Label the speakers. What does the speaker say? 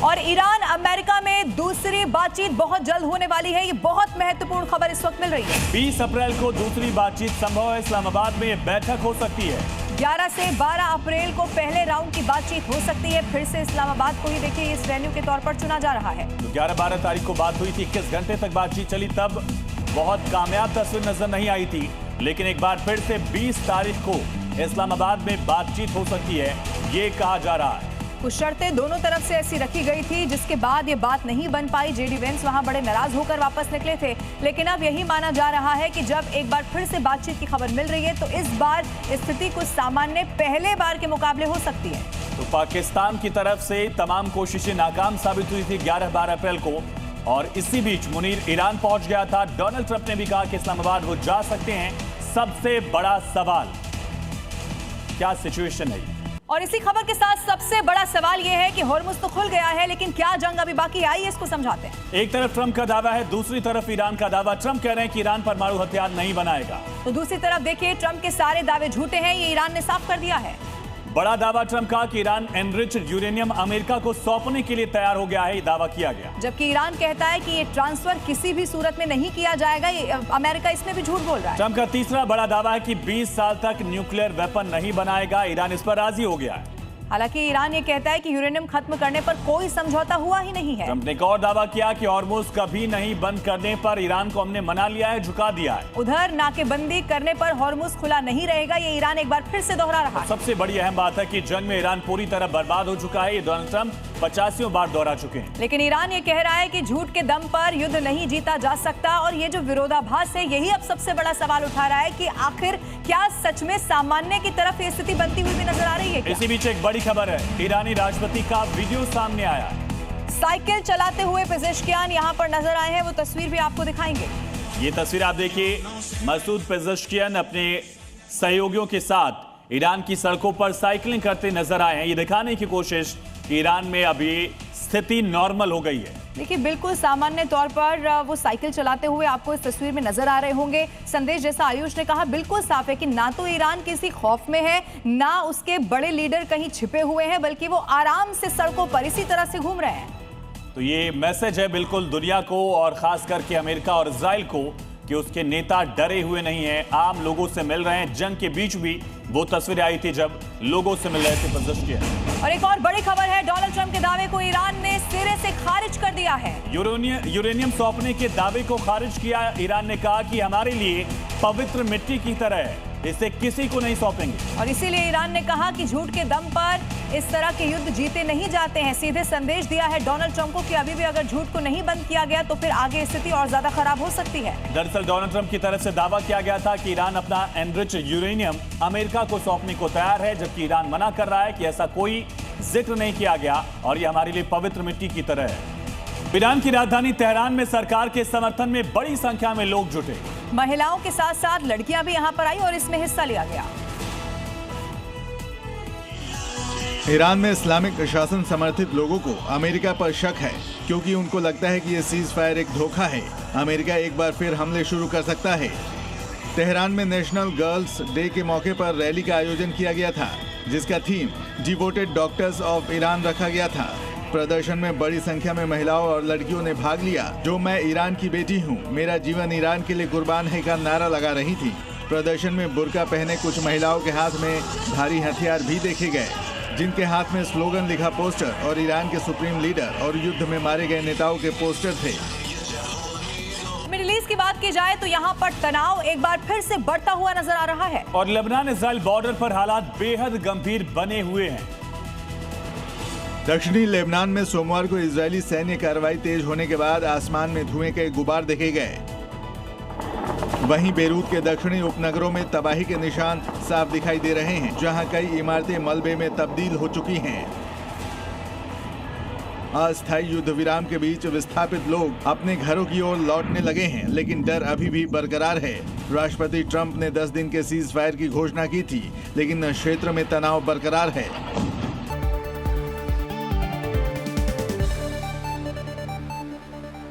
Speaker 1: और Iran America में दूसरी बातचीत बहुत जल्द होने वाली है। ये बहुत महत्वपूर्ण खबर इस वक्त मिल रही है।
Speaker 2: 20 अप्रैल को दूसरी बातचीत संभव है। इस्लामाबाद में ये बैठक हो सकती है।
Speaker 1: 11 से 12 अप्रैल को पहले राउंड की बातचीत हो सकती है। फिर से इस्लामाबाद को ही देखिए इस वेन्यू के तौर पर चुना जा रहा है।
Speaker 2: तो 11-12 तारीख को बात हुई थी, 21 घंटे तक बातचीत चली, तब बहुत कामयाब तस्वीर नजर नहीं आई थी। लेकिन एक बार फिर से 20 तारीख को इस्लामाबाद में बातचीत हो सकती है, ये कहा जा रहा है।
Speaker 1: कुछ शर्तें दोनों तरफ से ऐसी रखी गई थी जिसके बाद ये बात नहीं बन पाई। जेडी वेंस वहां बड़े नाराज होकर वापस निकले थे। लेकिन अब यही माना जा रहा है कि जब एक बार फिर से बातचीत की खबर मिल रही है तो इस बार स्थिति कुछ सामान्य पहले बार के मुकाबले हो सकती है।
Speaker 2: तो पाकिस्तान की तरफ से तमाम कोशिशें नाकाम साबित हुई थी 11-12 अप्रैल को, और इसी बीच मुनीर ईरान पहुंच गया था। डोनाल्ड ट्रंप ने भी कहा कि इस्लामाबाद वो जा सकते हैं। सबसे बड़ा सवाल, क्या सिचुएशन है?
Speaker 1: और इसी खबर के साथ सबसे बड़ा सवाल यह है कि होर्मुज तो खुल गया है, लेकिन क्या जंग अभी बाकी है? आइए इसको समझाते हैं।
Speaker 2: एक तरफ ट्रंप का दावा है, दूसरी तरफ ईरान का दावा। ट्रंप कह रहे हैं कि ईरान परमाणु हथियार नहीं बनाएगा,
Speaker 1: तो दूसरी तरफ देखिए ट्रंप के सारे दावे झूठे हैं, ये ईरान ने साफ कर दिया है।
Speaker 2: बड़ा दावा ट्रंप का कि ईरान एनरिच्ड यूरेनियम अमेरिका को सौंपने के लिए तैयार हो गया है, ये दावा किया गया।
Speaker 1: जबकि ईरान कहता है कि ये ट्रांसफर किसी भी सूरत में नहीं किया जाएगा। ये अमेरिका इसमें भी झूठ बोल रहा है।
Speaker 2: ट्रंप का तीसरा बड़ा दावा है कि 20 साल तक न्यूक्लियर वेपन नहीं बनाएगा। ईरान इस पर राजी हो गया है।
Speaker 1: हालांकि ईरान ये कहता है कि यूरेनियम खत्म करने पर कोई समझौता हुआ ही नहीं है।
Speaker 2: ट्रंप ने एक और दावा किया कि हॉर्मुज कभी नहीं बंद करने पर ईरान को हमने मना लिया है, झुका दिया है।
Speaker 1: उधर नाकेबंदी करने पर हॉर्मुज खुला नहीं रहेगा, ये ईरान एक बार फिर से दोहरा रहा है।
Speaker 2: सबसे बड़ी अहम बात है कि जंग में ईरान पूरी तरह बर्बाद हो चुका है। ये डोनाल्ड ट्रंप 85 बार दोहरा चुके हैं।
Speaker 1: लेकिन ईरान ये कह रहा है कि झूठ के दम पर युद्ध नहीं जीता जा सकता। और ये जो विरोधाभास है, यही अब सबसे बड़ा सवाल उठा रहा है कि आखिर क्या सच में सामान्य की तरफ ये स्थिति बनती हुई भी नजर आ रही है क्या?
Speaker 2: इसी बीच एक बड़ी खबर है, ईरानी राष्ट्रपति का वीडियो सामने आया।
Speaker 1: साइकिल चलाते हुए पेजेश्कियान यहाँ पर नजर आए हैं, वो तस्वीर भी आपको दिखाएंगे।
Speaker 2: ये तस्वीर आप देखिए, मसूद पेजेश्कियान अपने सहयोगियों के साथ ईरान की सड़कों पर साइकिलिंग करते नजर आए हैं। ये दिखाने की कोशिश कि ईरान में अभी स्थिति नॉर्मल हो गई है।
Speaker 1: देखिए बिल्कुल सामान्य तौर पर वो साइकिल चलाते हुए आपको इस तस्वीर में नजर आ रहे होंगे। संदेश जैसा आयुष ने कहा, बिल्कुल साफ है कि ना तो ईरान किसी खौफ में है, ना उसके बड़े लीडर कहीं छिपे हुए हैं, बल्कि वो आराम से सड़कों पर इसी तरह से घूम रहे हैं।
Speaker 2: तो ये मैसेज है बिल्कुल दुनिया को, और खास करके अमेरिका और इजराइल को, कि उसके नेता डरे हुए नहीं हैं, आम लोगों से मिल रहे हैं। जंग के बीच भी वो तस्वीरें आई थी जब लोगों से मिल रहे थे पेजेश्कियान।
Speaker 1: और एक और बड़ी खबर है, डोनाल्ड ट्रंप के दावे को ईरान ने सिरे से खारिज कर दिया है।
Speaker 2: यूरेनियम सौंपने के दावे को खारिज किया। ईरान ने कहा कि हमारे लिए पवित्र मिट्टी की तरह है, इसे किसी को नहीं सौंपेंगे।
Speaker 1: और इसीलिए ईरान ने कहा कि झूठ के दम पर इस तरह के युद्ध जीते नहीं जाते हैं। सीधे संदेश दिया है डोनाल्ड ट्रंप को कि अभी भी अगर झूठ को नहीं बंद किया गया तो फिर आगे स्थिति और ज्यादा खराब हो सकती है।
Speaker 2: दरअसल डोनाल्ड ट्रंप की तरफ से दावा किया गया था कि ईरान अपना एनरिच्ड यूरेनियम अमेरिका को सौंपने को तैयार है, जबकि ईरान मना कर रहा है कि ऐसा कोई जिक्र नहीं किया गया और ये हमारे लिए पवित्र मिट्टी की तरह है। ईरान की राजधानी तेहरान में सरकार के समर्थन में बड़ी संख्या में लोग जुटे।
Speaker 1: महिलाओं के साथ साथ लड़कियां भी यहां पर आई और इसमें हिस्सा लिया गया।
Speaker 3: ईरान में इस्लामिक शासन समर्थित लोगों को अमेरिका पर शक है, क्योंकि उनको लगता है कि ये सीज फायर एक धोखा है। अमेरिका एक बार फिर हमले शुरू कर सकता है। तेहरान में नेशनल गर्ल्स डे के मौके पर रैली का आयोजन किया गया था, जिसका theme devoted doctors of Iran रखा गया था। प्रदर्शन में बड़ी संख्या में महिलाओं और लड़कियों ने भाग लिया, जो मैं ईरान की बेटी हूँ, मेरा जीवन ईरान के लिए कुर्बान है का नारा लगा रही थी। प्रदर्शन में बुर्का पहने कुछ महिलाओं के हाथ में भारी हथियार भी देखे गए, जिनके हाथ में स्लोगन लिखा पोस्टर और ईरान के सुप्रीम लीडर और युद्ध में मारे गए नेताओं के पोस्टर थे।
Speaker 1: मिडिल ईस्ट की बात की जाए तो यहाँ पर तनाव एक बार फिर से बढ़ता हुआ नजर आ रहा है
Speaker 2: और लेबनान इजराइल बॉर्डर पर हालात बेहद गंभीर बने हुए हैं।
Speaker 3: दक्षिणी लेबनान में सोमवार को इजरायली सैन्य कार्रवाई तेज होने के बाद आसमान में धुएं के गुबार देखे गए। वहीं बेरूत के दक्षिणी उपनगरों में तबाही के निशान साफ दिखाई दे रहे हैं, जहां कई इमारतें मलबे में तब्दील हो चुकी हैं। अस्थायी युद्ध विराम के बीच विस्थापित लोग अपने घरों की ओर लौटने लगे हैं, लेकिन डर अभी भी बरकरार है। राष्ट्रपति ट्रंप ने 10 दिन के सीज फायर की घोषणा की थी, लेकिन क्षेत्र में तनाव बरकरार है।